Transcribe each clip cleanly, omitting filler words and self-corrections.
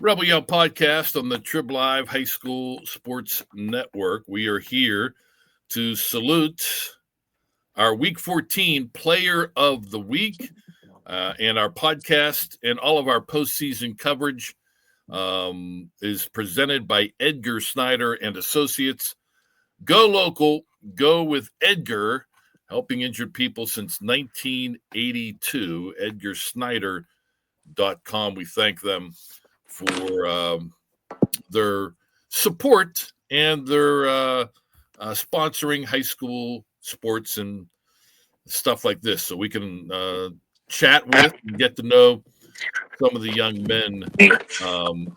WPIAL podcast on the Trib Live High School Sports Network. We are here to salute our Week 14 Player of the Week, and our podcast and all of our postseason coverage is presented by Edgar Snyder and Associates. Go local, go with Edgar, helping injured people since 1982. EdgarSnyder.com. We thank them for their support and their sponsoring high school sports and stuff like this, so we can chat with and get to know some of the young men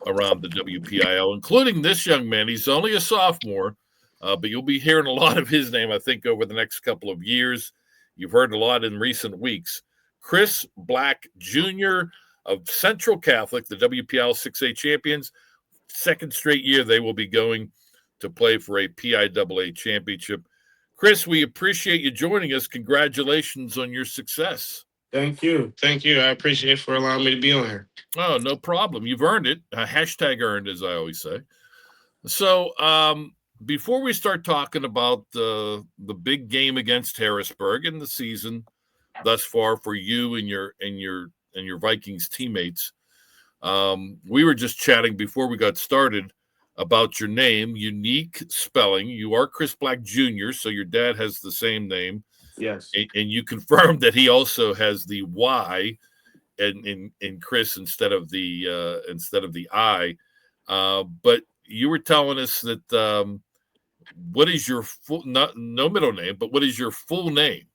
around the WPIAL, including this young man. He's only a sophomore, but you'll be hearing a lot of his name, I think, over the next couple of years. You've heard a lot in recent weeks. Chrys Black Jr. of Central Catholic, the WPIAL 6A champions. Second straight year they will be going to play for a PIAA championship. Chrys, we appreciate you joining us. Congratulations on your success. Thank you. Thank you. I appreciate it for allowing me to be on here. Oh, no problem. You've earned it. Hashtag earned, as I always say. So before we start talking about the big game against Harrisburg and the season thus far for you and your Vikings teammates, we were just chatting before we got started about your name, unique spelling. You are Chrys Black Jr., so your dad has the same name. Yes. And you confirmed that he also has the Y in Chrys instead of the I. But you were telling us that what is your full, no middle name, but what is your full name?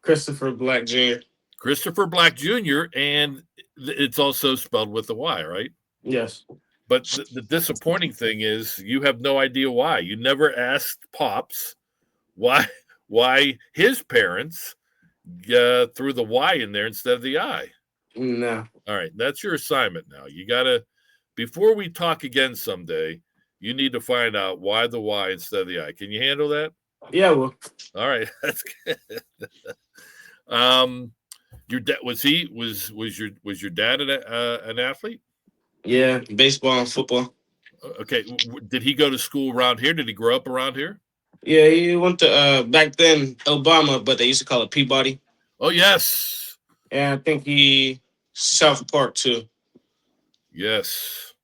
Christopher Black Jr. Christopher Black Jr., and it's also spelled with a Y, right? Yes. But the disappointing thing is you have no idea why. You never asked Pops why his parents threw the Y in there instead of the I. No. All right, that's your assignment now. You got to, before we talk again someday, you need to find out why the Y instead of the I. Can you handle that? Yeah, well. All right, that's good. Your dad was your dad an athlete? Yeah, baseball and football. Okay, did he go to school around here? Did he grow up around here? Yeah, he went to back then Obama, but they used to call it Peabody. Oh yes. And I think he South Park too. Yes.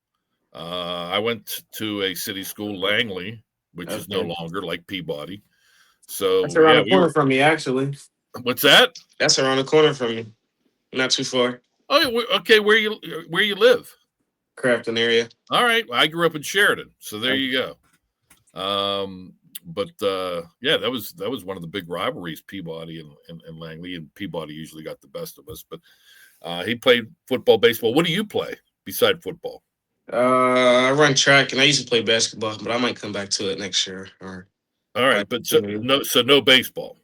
I went to a city school, Langley, which is no longer like Peabody. So that's around the corner from me, actually. What's that? That's around the corner from me. Not too far. Oh, okay. Where you live? Crafton area. All right. I grew up in Sheridan, so there you go. But yeah, that was one of the big rivalries, Peabody and Langley, and Peabody usually got the best of us. But he played football, baseball. What do you play beside football? I run track, and I used to play basketball, but I might come back to it next year. All right, but no baseball.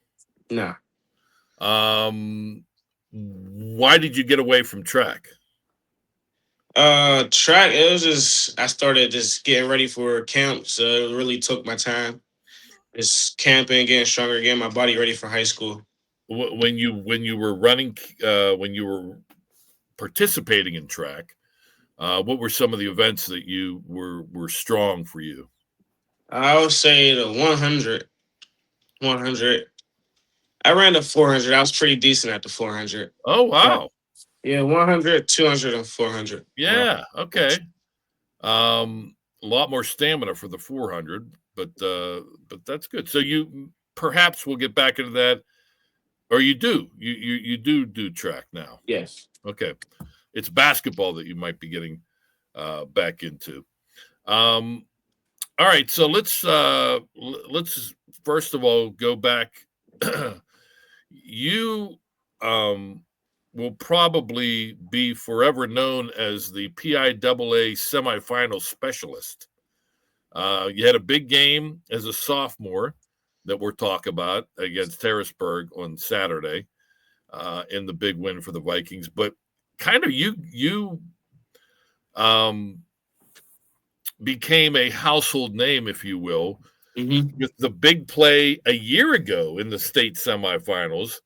No. Why did you get away from track? Track, it was just I started just getting ready for camp, so it really took my time. Just camping, getting stronger, getting my body ready for high school. When you were running, when you were participating in track, what were some of the events that you were strong for you? I would say the 100. I ran the 400. I was pretty decent at the 400. Oh, wow. Yeah, 100, 200, and 400. Yeah, okay. A lot more stamina for the 400, but that's good. So you perhaps will get back into that, or you do. You do track now. Yes. Okay. It's basketball that you might be getting back into. All right, so let's first of all go back. You will probably be forever known as the PIAA semifinal specialist. You had a big game as a sophomore that we'll talk about against Harrisburg on Saturday in the big win for the Vikings. But kind of you became a household name, if you will, with the big play a year ago in the state semifinals,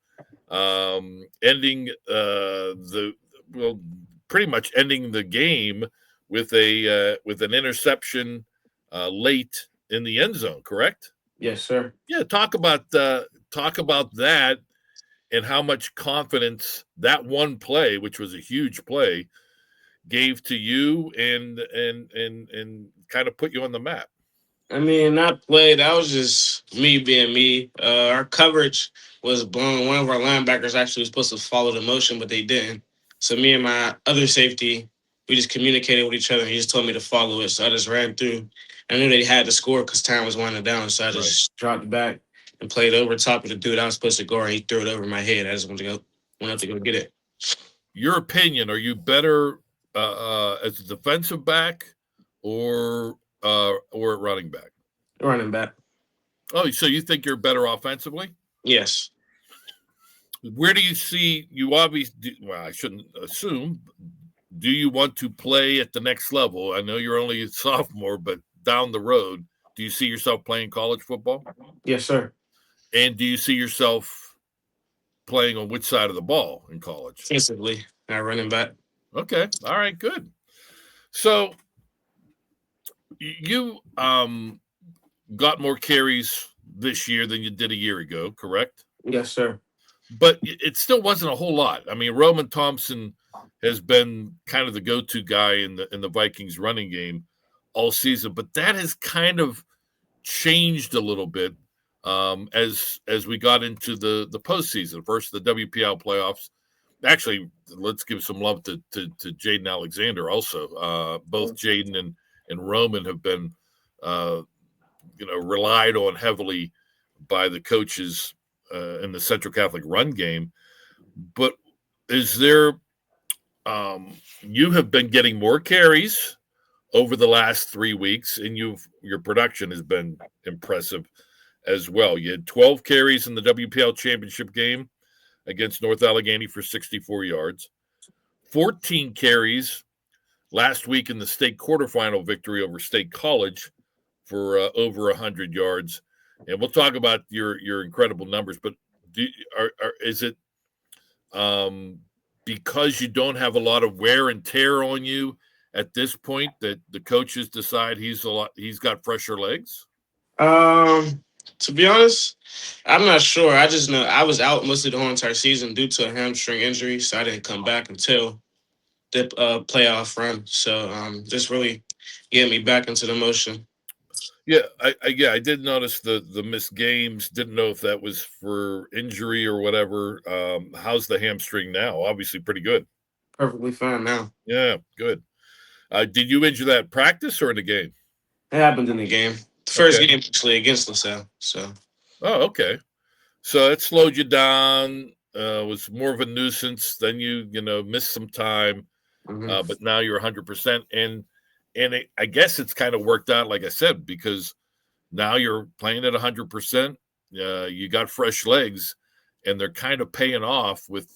ending pretty much ending the game with an interception late in the end zone, correct? Yes, sir. Yeah, talk about that and how much confidence that one play, which was a huge play, gave to you and kind of put you on the map. I mean, not play. That was just me being me. Our coverage was blown. One of our linebackers actually was supposed to follow the motion, but they didn't. So me and my other safety, we just communicated with each other. He just told me to follow it, so I just ran through. I knew they had to score because time was winding down, so I Right. just dropped back and played over top of the dude I was supposed to go, and he threw it over my head. I just went up to go get it. Your opinion: are you better as a defensive back or at running back? Running back. Oh, so you think you're better offensively? Yes. Where do you see you? Obviously, well, I shouldn't assume. Do you want to play at the next level? I know you're only a sophomore, but down the road, do you see yourself playing college football? Yes, sir. And do you see yourself playing on which side of the ball in college? Defensively, not running back. Okay. All right, good. So you got more carries this year than you did a year ago, correct? Yes, sir. But it still wasn't a whole lot. I mean, Roman Thompson has been kind of the go-to guy in the Vikings running game all season, but that has kind of changed a little bit as we got into the postseason. First, the WPIAL playoffs. Actually, let's give some love to Jaden Alexander also. Both Jaden and Roman have been relied on heavily by the coaches in the Central Catholic run game. But is there you have been getting more carries over the last 3 weeks, and your production has been impressive as well. You had 12 carries in the WPL championship game against North Allegheny for 64 yards, 14 carries last week in the state quarterfinal victory over State College for over 100 yards. And we'll talk about your incredible numbers, but is it because you don't have a lot of wear and tear on you at this point that the coaches decide he's got fresher legs? To be honest, I'm not sure. I just know I was out most of the whole entire season due to a hamstring injury, so I didn't come back until the playoff run. So just really getting me back into the motion. Yeah, I did notice the missed games. Didn't know if that was for injury or whatever. How's the hamstring now? Obviously, pretty good. Perfectly fine now. Yeah, good. Did you injure that practice or in the game? It happened in the game. The first game actually against LaSalle. So. Oh, okay. So it slowed you down. Was more of a nuisance. Then you missed some time, but now you're 100%. And I guess it's kind of worked out, like I said, because now you're playing at 100%. You got fresh legs, and they're kind of paying off with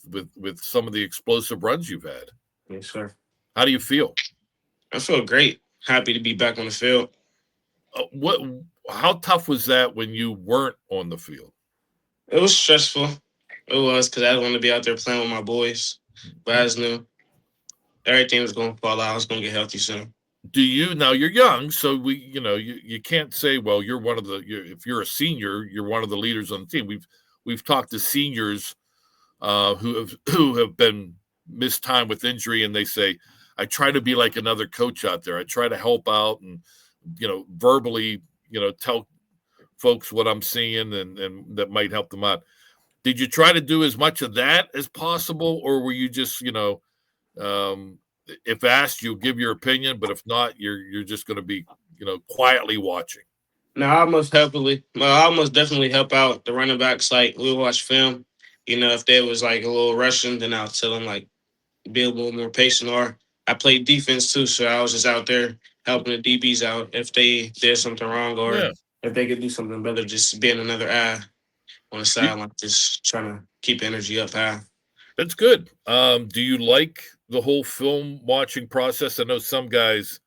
some of the explosive runs you've had. Yes, sir. How do you feel? I feel great. Happy to be back on the field. How tough was that when you weren't on the field? It was stressful. It was because I didn't want to be out there playing with my boys. But I just knew everything was going to fall out. I was going to get healthy soon. Do you now? You're young, so you can't say, well, you're one of the. If you're a senior, you're one of the leaders on the team. We've talked to seniors who have been missed time with injury, and they say, I try to be like another coach out there. I try to help out and verbally tell folks what I'm seeing and that might help them out. Did you try to do as much of that as possible, or were you just if asked, you'll give your opinion, but if not, you're just going to be, quietly watching? No, I almost definitely help out the running backs. Like we'll watch film. If there was like a little rushing, then I'll tell them like be a little more patient. Or I played defense too, so I was just out there helping the DBs out if they did something wrong or if they could do something better. Just being another eye on the sideline, just trying to keep energy up high. That's good. Do you like the whole film watching process? I know some guys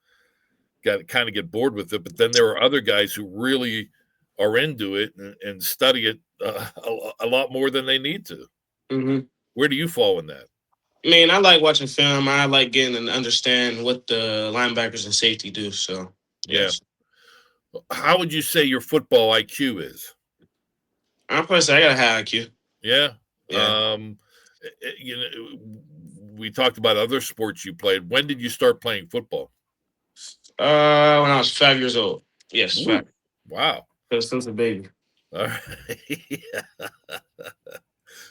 get bored with it, but then there are other guys who really are into it and study it a lot more than they need to. Mm-hmm. Where do you fall in that? I mean, I like watching film. I like getting and understand what the linebackers and safety do. So Yeah. yes, How would you say your football IQ is? I'm probably say I got a high IQ. Yeah. Yeah. You know, we talked about other sports you played. When did you start playing football? When I was 5 years old. Yes, Ooh, fact. wow. So since a baby. All right.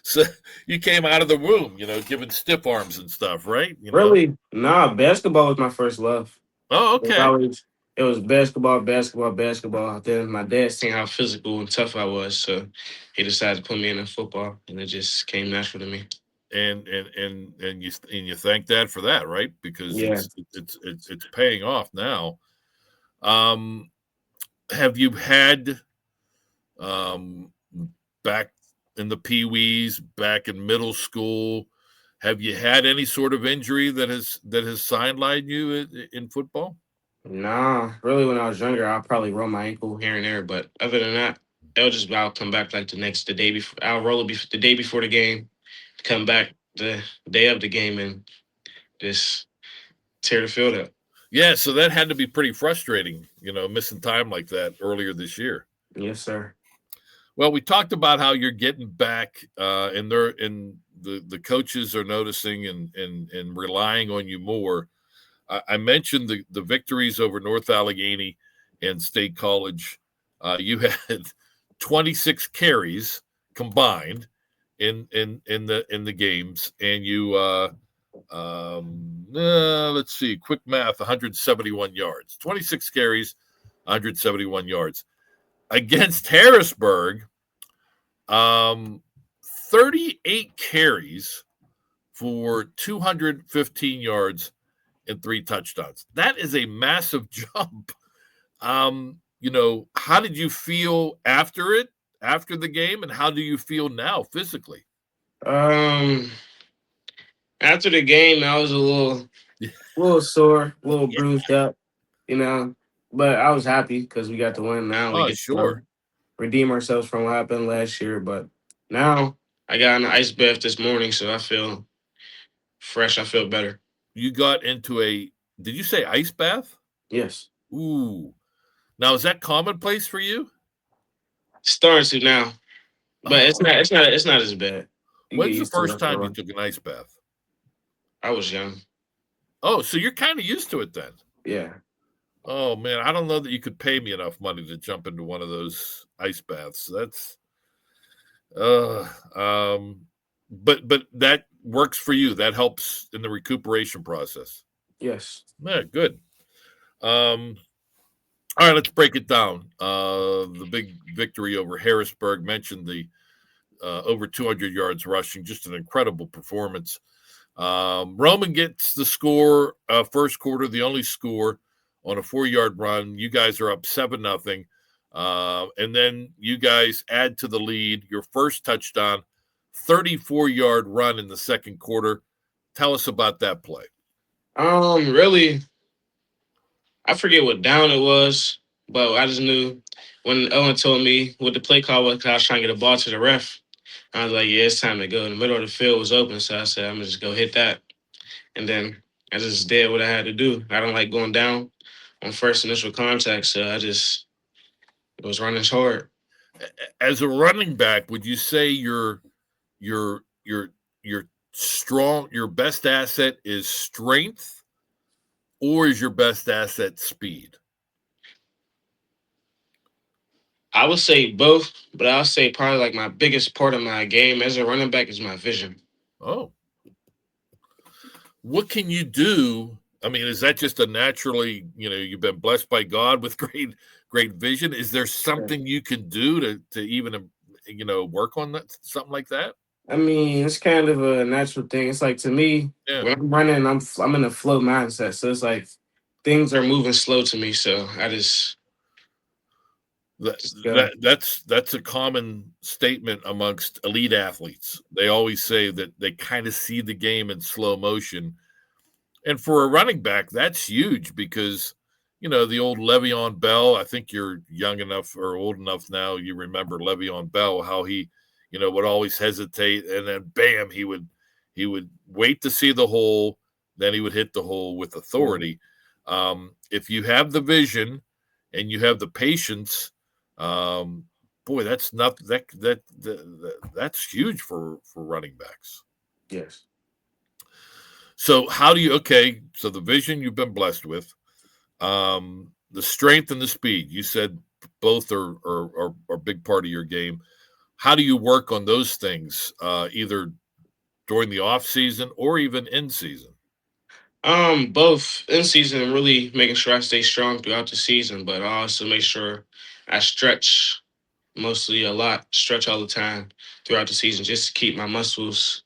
So you came out of the womb, giving stiff arms and stuff, right? Really? Nah, basketball was my first love. Oh, It was okay. always it was basketball, basketball, basketball. Then my dad seen how physical and tough I was, so he decided to put me in football, and it just came natural to me. And you thank Dad for that, right? Because Yeah. it's paying off now. Um, have you had um back in the pee-wees, back in middle school? Have you had any sort of injury that has sidelined you in football? Nah, really, when I was younger, I'll probably roll my ankle here and there, but other than that, I'll come back like the day before. I'll roll it the day before the game, come back the day of the game, and just tear the field up. Yeah, so that had to be pretty frustrating, missing time like that earlier this year. Yes, sir. Well, we talked about how you're getting back, and the coaches are noticing and relying on you more. I mentioned the victories over North Allegheny and State College. You had 26 carries combined in the games, and you let's see, quick math, 171 yards, 26 carries, 171 yards against Harrisburg. Um, 38 carries for 215 yards and 3 touchdowns. That is a massive jump. How did you feel after the game, and how do you feel now physically? Um, After the game, I was a little sore, a little Yeah. bruised up, you know, but I was happy because we got the win. Now we Oh, get sure. redeem ourselves from what happened last year. But now I got an ice bath this morning, so I feel fresh. I feel better. You got into did you say ice bath? Yes, Ooh. Now, is that commonplace for you? starting to now, but it's Oh. not. It's not. It's not as bad. You get When's the used to it first after a time you while. took an ice bath? I was young. Oh, so you're kind of used to it then. Yeah. Oh man, I don't know that you could pay me enough money to jump into one of those ice baths. That's uh um but that works for you. That helps in the recuperation process. Yes. Yeah, good. Um all right, let's break it down. The big victory over Harrisburg, mentioned the over 200 yards rushing, just an incredible performance. Roman gets the score, first quarter, the only score on a 4-yard run. You guys are up 7-0. And then you guys add to the lead, your first touchdown, 34-yard run in the second quarter. Tell us about that play. Really, I forget what down it was, but I just knew when Owen told me what the play call was, 'cause I was trying to get a ball to the ref. I was like, yeah, it's time to go. In the middle of the field was open, so I said, I'm gonna just go hit that. And then I just did what I had to do. I don't like going down on first initial contact, so it was running hard. As a running back, would you say your your strong your best asset is strength, or is your best asset speed? I would say both, but I'll say probably like my biggest part of my game as a running back is my vision. Oh, what can you do? I mean, is that just a naturally, you've been blessed by God with great vision? Is there Yeah. something you can do to even, work on that, something like that? I mean, it's kind of a natural thing. It's like to me, Yeah. when I'm running, I'm in a flow mindset. So it's like things are moving slow to me. So I That, just go. that's a common statement amongst elite athletes. They always say that they kind of see the game in slow motion. And for a running back, that's huge because, the old Le'Veon Bell, I think you're young enough or old enough now, you remember Le'Veon Bell, how he, would always hesitate and then bam, He would wait to see the hole, then he would hit the hole with Mhm. authority. If you have the vision and you have the patience, um, boy, that's not that's huge for running backs. Yes. So how do you? Okay, so the vision you've been blessed with, the strength and the speed. You said both are a big part of your game. How do you work on those things, either during the off season or even in season? Both in season and really making sure I stay strong throughout the season, but I also make sure I stretch mostly a lot, stretch all the time throughout the season just to keep my muscles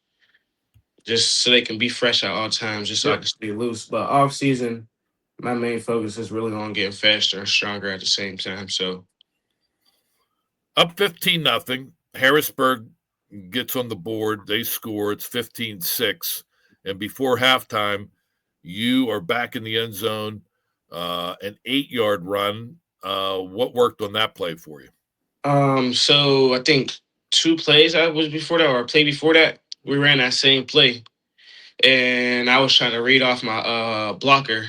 just so they can be fresh at all times, just so I Sure. can stay loose. But off season, my main focus is really on getting faster and stronger at the same time. So Up 15-0. Harrisburg gets on the board. They score. It's 15-6. And before halftime, you are back in the end zone, an 8-yard run. What worked on that play for you? so I think two plays I was before that or a play before that, we ran that same play. And I was trying to read off my blocker.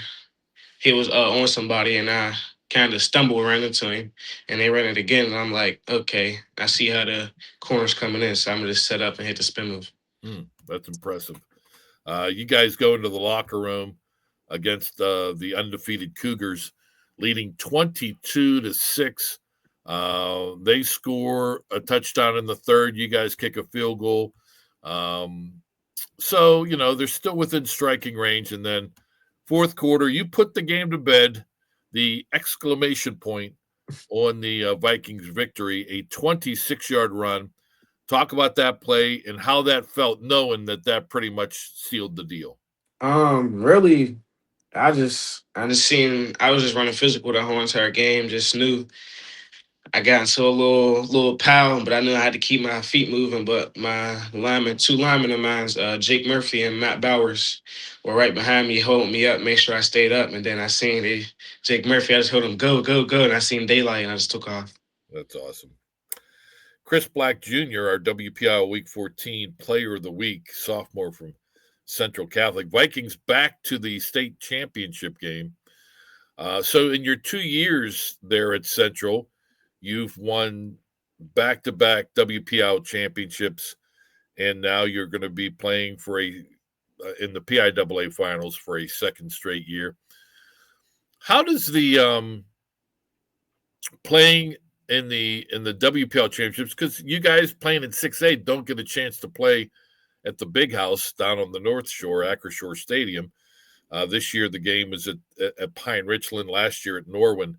He was on somebody, and I kind of stumbled, ran into him, and they ran it again. And I'm like, okay, I see how the corner's coming in, so I'm gonna just set up and hit the spin move. That's impressive. You guys go into the locker room against the undefeated Cougars, leading 22-6. They score a touchdown in the third. You guys kick a field goal. Um, so, they're still within striking range. And then fourth quarter, you put the game to bed. The exclamation point on the Vikings victory, a 26-yard run. Talk about that play and how that felt, knowing that pretty much sealed the deal. Really, I just seen I was just running physical the whole entire game. Just knew I got into a little pound, but I knew I had to keep my feet moving. But my linemen, two linemen of mine, Jake Murphy and Matt Bowers, were right behind me, holding me up, make sure I stayed up. And then I seen Jake Murphy, I just told him go, go, go, and I seen daylight, and I just took off. That's awesome. Chris Black Jr., our WPIAL Week 14 Player of the Week, sophomore from Central Catholic. Vikings back to the state championship game. So, in your 2 years there at Central, you've won back to back WPIAL championships, and now you're going to be playing for in the PIAA finals for a second straight year. How does the playing in the WPL championships, because you guys playing in 6A don't get a chance to play at the big house down on the North Shore, Acroshore Stadium. This year the game was at Pine Richland, last year at Norwin.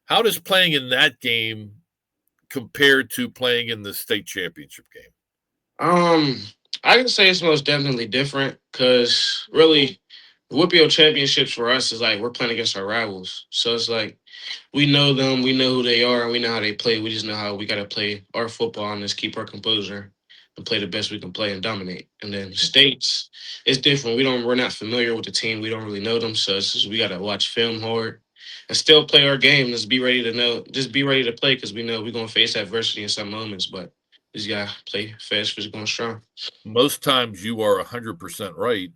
How does playing in that game compared to playing in the state championship game? Um, I can say it's most definitely different because really, the WPIAL championships for us is like we're playing against our rivals. So it's like we know them, we know who they are, and we know how they play. We just know how we got to play our football and just keep our composure and play the best we can play and dominate. And then states, it's different. We're not familiar with the team. We don't really know them, so it's just, we got to watch film hard and still play our game. Just be ready to know, just be ready to play because we know we're gonna face adversity in some moments, but. Just gotta play fast, physical, and strong. Most times you are 100% right.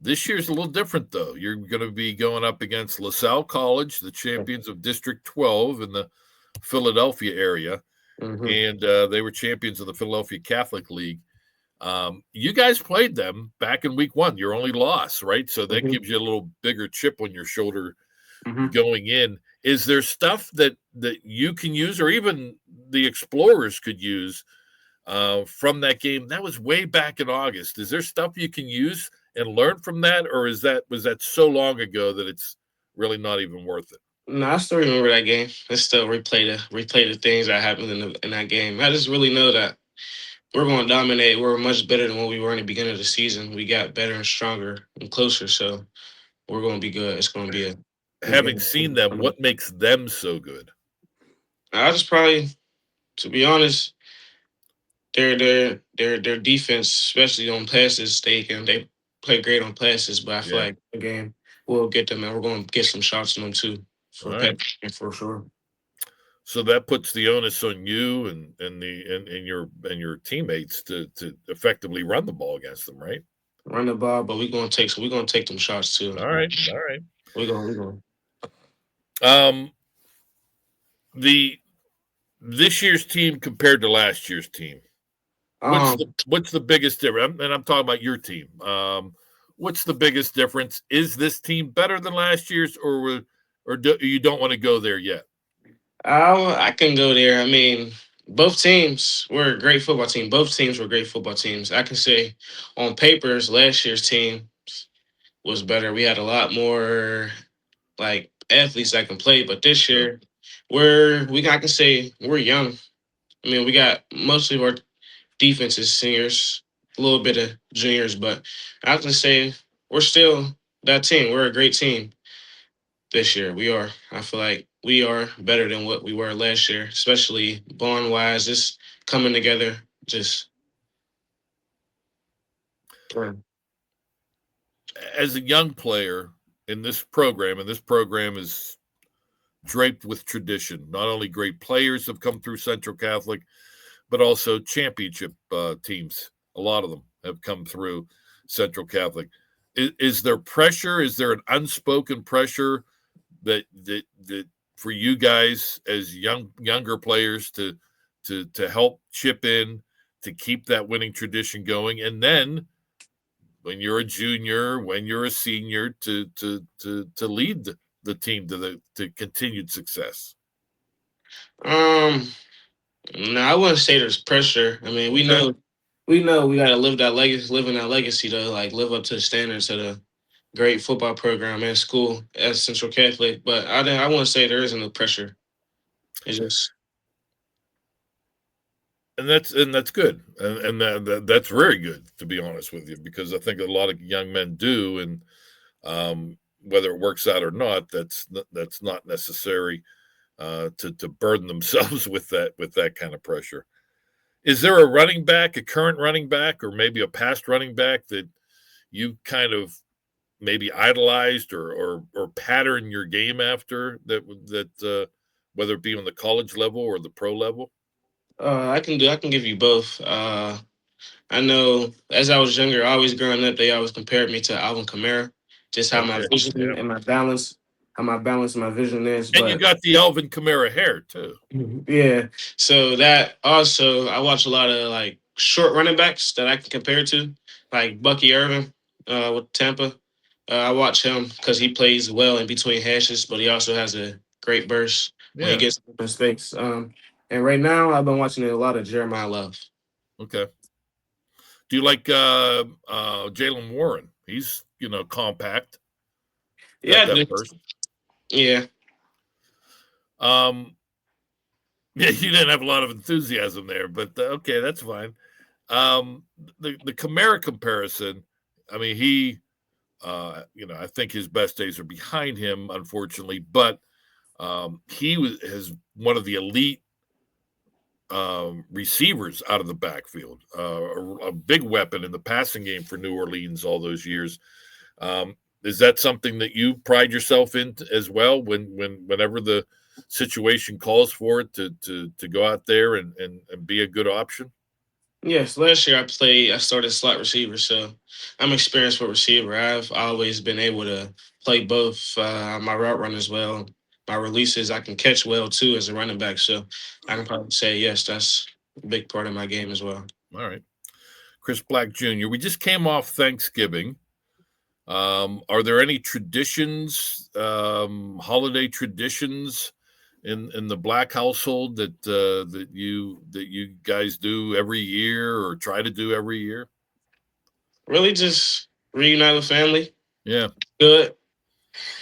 This year's a little different, though. You're going to be going up against LaSalle College, the champions of District 12 in the Philadelphia area, Mm-hmm. and they were champions of the Philadelphia Catholic League. You guys played them back in week one, your only loss, right? So that Mm-hmm. gives you a little bigger chip on your shoulder Mm-hmm. going in. Is there stuff that you can use, or even the Explorers could use, from that game? That was way back in August. Is there stuff you can use and learn from that, or was that so long ago that it's really not even worth it? No, I still remember that game. I still replay the things that happened in that game. I just really know that we're going to dominate. We're much better than what we were in the beginning of the season. We got better and stronger and closer, so we're going to be good. It's going to be a good Having game. seen them, what makes them so good? I just probably, to be honest, their defense, especially on passes, they play great on passes. But I feel Yeah. like the game will get them, and we're going to get some shots on them too All for right. for sure. So that puts the onus on you and your teammates to effectively run the ball against them, right? Run the ball, but we're gonna take them shots too. All right, all right. We're gonna. Um, the this year's team compared to last year's team. Um, What's the biggest difference? And I'm talking about your team. What's the biggest difference? Is this team better than last year's, or you don't want to go there yet? I can go there. I mean, both teams were a great football team. Both teams were great football teams. I can say, on papers, last year's team was better. We had a lot more like athletes that can play, but this Sure. year, I can say we're young. I mean, we got most of our defense is seniors, a little bit of juniors, but I can say we're still that team. We're a great team this year. We are. I feel like we are better than what we were last year, especially bond wise, just coming together. Just As a young player in this program, and this program is draped with tradition. Not only great players have come through Central Catholic, but also championship teams. A lot of them have come through Central Catholic. Is there pressure? Is there an unspoken pressure that for you guys as younger players to help chip in to keep that winning tradition going, and then when you're a junior, when you're a senior, to lead the team to continued success? um, no, I wouldn't say there's pressure. I mean, we Okay. know, we know we gotta live that legacy, live in that legacy to like live up to the standards of the great football program and school at Central Catholic. But I wouldn't say there isn't no pressure. It's just And that's good, and that's very good, to be honest with you, because I think a lot of young men do, and whether it works out or not, that's not necessary to burden themselves with that kind of pressure. Is there a running back, a current running back, or maybe a past running back that you kind of maybe idolized or pattern your game after that whether it be on the college level or the pro level? I can give you both. I know as I was younger, always growing up, they always compared me to Alvin Kamara, just how my Okay, vision yeah, and my balance, how my balance and my vision is. and you But got the Alvin Kamara hair too. yeah, so that also I watch a lot of like short running backs that I can compare to, like Bucky Irvin with Tampa. I watch him because he plays well in between hashes, but he also has a great burst when he Yeah, gets open space. And right now, I've been watching a lot of Jeremiah Love. okay. Do you like Jalen Warren? He's compact, got Yeah, that burst. yeah. Um, yeah, you didn't have a lot of enthusiasm there, but okay, that's fine. The Kamara comparison, I mean, I think his best days are behind him, unfortunately, but he has one of the elite receivers out of the backfield, a big weapon in the passing game for New Orleans all those years. Is that something that you pride yourself in as well? Whenever the situation calls for it to go out there and be a good option? Yes, last year I started slot receiver, so I'm experienced with receiver. I've always been able to play both my route run as well. My releases, I can catch well too as a running back. So I can probably say, yes, that's a big part of my game as well. All right. Chris Black Jr., we just came off Thanksgiving. Are there any traditions, holiday traditions in the Black household that you guys do every year or try to do every year? Really just reunite with family, Yeah. good,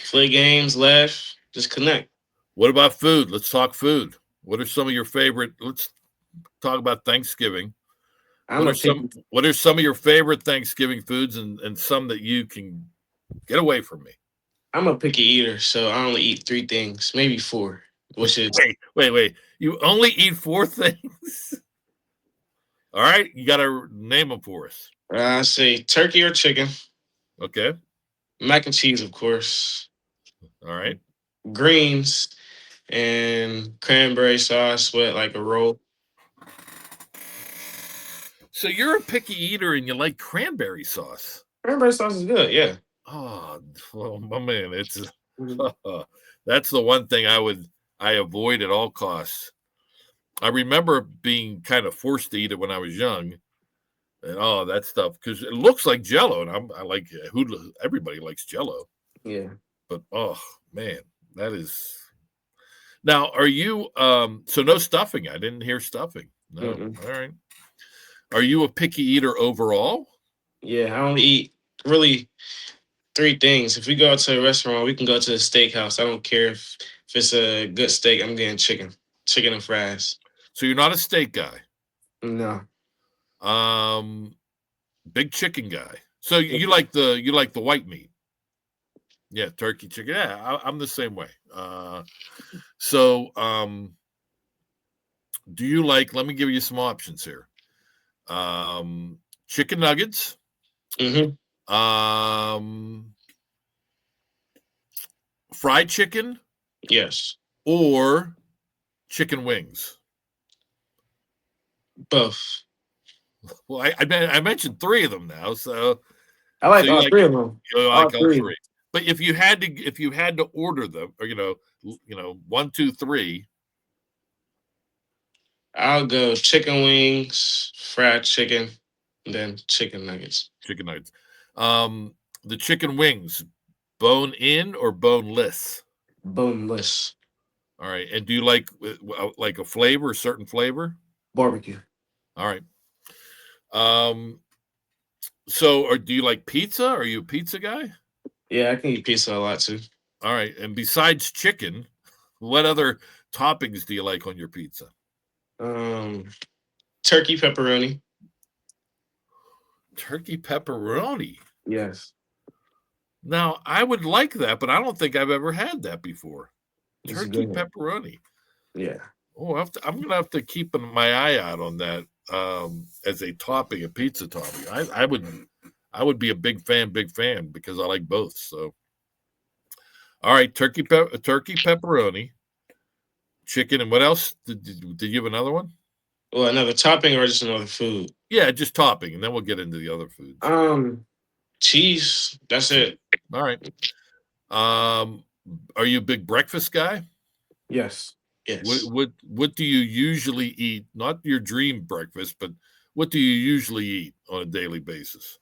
play games, laugh, just connect. What about food? Let's talk food. What are some of your favorite? Let's talk about Thanksgiving. I'm a picky What are some of your favorite Thanksgiving foods and some that you can get away from me? I'm a picky eater, so I only eat three things, maybe four, which is Wait. You only eat four things? All right, you got to name them for us. I say turkey or chicken, Okay. mac and cheese, of course, All right. greens, and cranberry sauce with like a roll. So you're a picky eater and you like cranberry sauce. Cranberry sauce is good, yeah. Oh, well, my man, it's Mhm. that's the one thing I avoid at all costs. I remember being kind of forced to eat it when I was young, and that stuff because it looks like Jello, and I like everybody likes Jello, Yeah. but oh man, that is now. Are you so no stuffing? I didn't hear stuffing. No, Mm-mm. all right. Are you a picky eater overall? Yeah, I only eat really three things. If we go out to a restaurant, we can go to a steakhouse. I don't care if it's a good steak. I'm getting chicken and fries. So you're not a steak guy. No. Um, big chicken guy. So Yeah. you like the white meat. Yeah, turkey, chicken. Yeah, I'm the same way. So do you like? Let me give you some options here. Um, chicken nuggets. Mm-hmm. Um, fried chicken Yes. or chicken wings. Both. Well, I mentioned three of them now. So I so like all three of them. you All like all three. three. But if you had to order them, or one, two, three, I'll go chicken wings, fried chicken, and then chicken nuggets. chicken nuggets. Um, the chicken wings, bone in or boneless? Boneless. All right. And do you like a flavor, a certain flavor? Barbecue. All right. Um, so or do you like pizza? Are you a pizza guy? Yeah, I can eat pizza a lot too. All right. And besides chicken, what other toppings do you like on your pizza? Um, turkey pepperoni. Turkey pepperoni. Yes, Now, I would like that, but I don't think I've ever had that before. it's a Turkey good one. pepperoni. Yeah. Oh, I'm gonna have to keep my eye out on that as a topping, a pizza topping. I would be a big fan because I like both. So, all right, turkey pepperoni, chicken, and what else? Did you have another one? Well, another topping or just another food? Yeah, just topping, and then we'll get into the other foods. Um, cheese. That's it. All right. Um, are you a big breakfast guy? Yes. Yes. What do you usually eat? Not your dream breakfast, but what do you usually eat on a daily basis?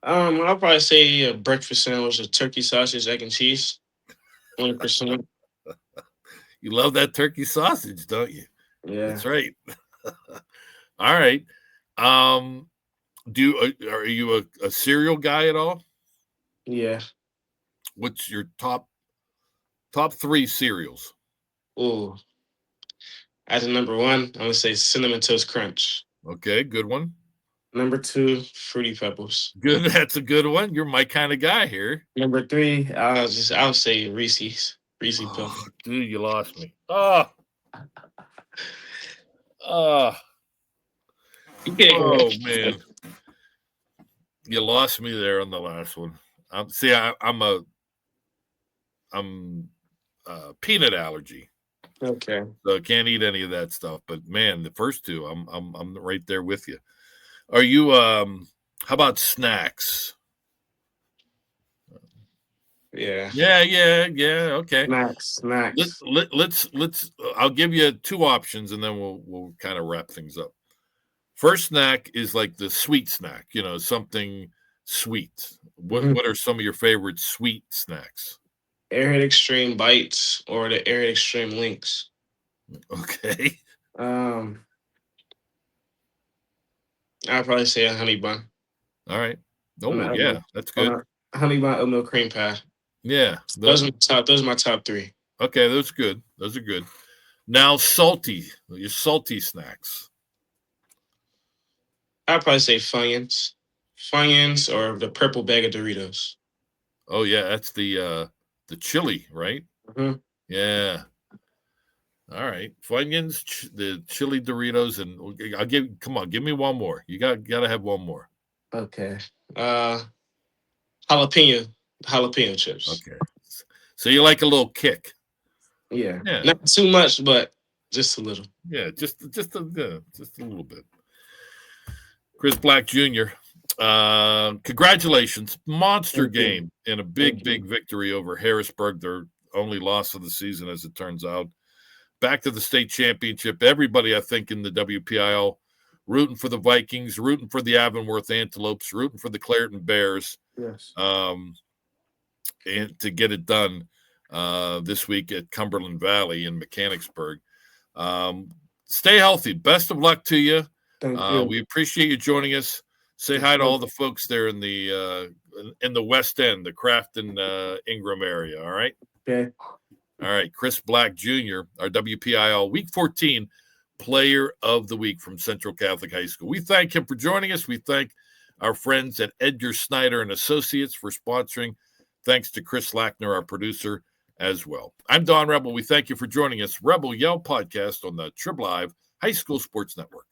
I'll probably say a breakfast sandwich of turkey sausage, egg and cheese. 100%. You love that turkey sausage, don't you? Yeah. That's right. All right. Um, are you a cereal guy at all? Yeah. What's your top three cereals? Ooh. As a number one, I'm gonna say cinnamon toast crunch. Okay, good one. Number two, fruity pebbles. Good. That's a good one. You're my kind of guy here. Number three, I'll say Reese's. Reese Oh, puff. dude, you lost me. Oh, Yeah. oh man, you lost me there on the last one. I'm peanut allergy, Okay. so I can't eat any of that stuff. But man, the first two, I'm right there with you. Are you how about snacks? Yeah. Yeah. Okay. Snacks. Snacks. Let's. I'll give you two options, and then we'll kind of wrap things up. First snack is like the sweet snack. Something sweet. Mhm. What are some of your favorite sweet snacks? Airhead Extreme Bites or the Airhead Extreme Links. Okay. Um, I'd probably say a honey bun. All right. On the Oh oatmeal, yeah, that's on good. a honey bun oatmeal cream pie. Yeah. Those are my top three. Okay, those good. Those are good. Now salty. Your salty snacks. I'd probably say Funyuns. Funyuns or the purple bag of Doritos. Oh yeah, that's the chili, right? Mhm. Yeah. All right. Funyuns, the chili Doritos, and I'll give. Come on, give me one more. You gotta have one more. Okay. Uh, jalapeno chips. Okay. So you like a little kick. Yeah. Yeah. Not too much, but just a little. Yeah, just a little bit. Chrys Black Jr. Congratulations, monster Thank you. game and a big victory over Harrisburg. Their only loss of the season, as it turns out. Back to the state championship. Everybody, I think, in the WPIAL rooting for the Vikings, rooting for the Avonworth Antelopes, rooting for the Clairton Bears. Yes. And to get it done this week at Cumberland Valley in Mechanicsburg. Stay healthy. Best of luck to you. Thank you. We appreciate you joining us. Say hi to all the folks there in the West End, the Crafton, Ingram area. All right. Okay. All right. Chrys Black Jr., our WPIAL Week 14 Player of the Week from Central Catholic High School. We thank him for joining us. We thank our friends at Edgar Snyder and Associates for sponsoring. Thanks to Chris Lackner, our producer, as well. I'm Don Rebel. We thank you for joining us. Rebel Yell Podcast on the Trib Live High School Sports Network.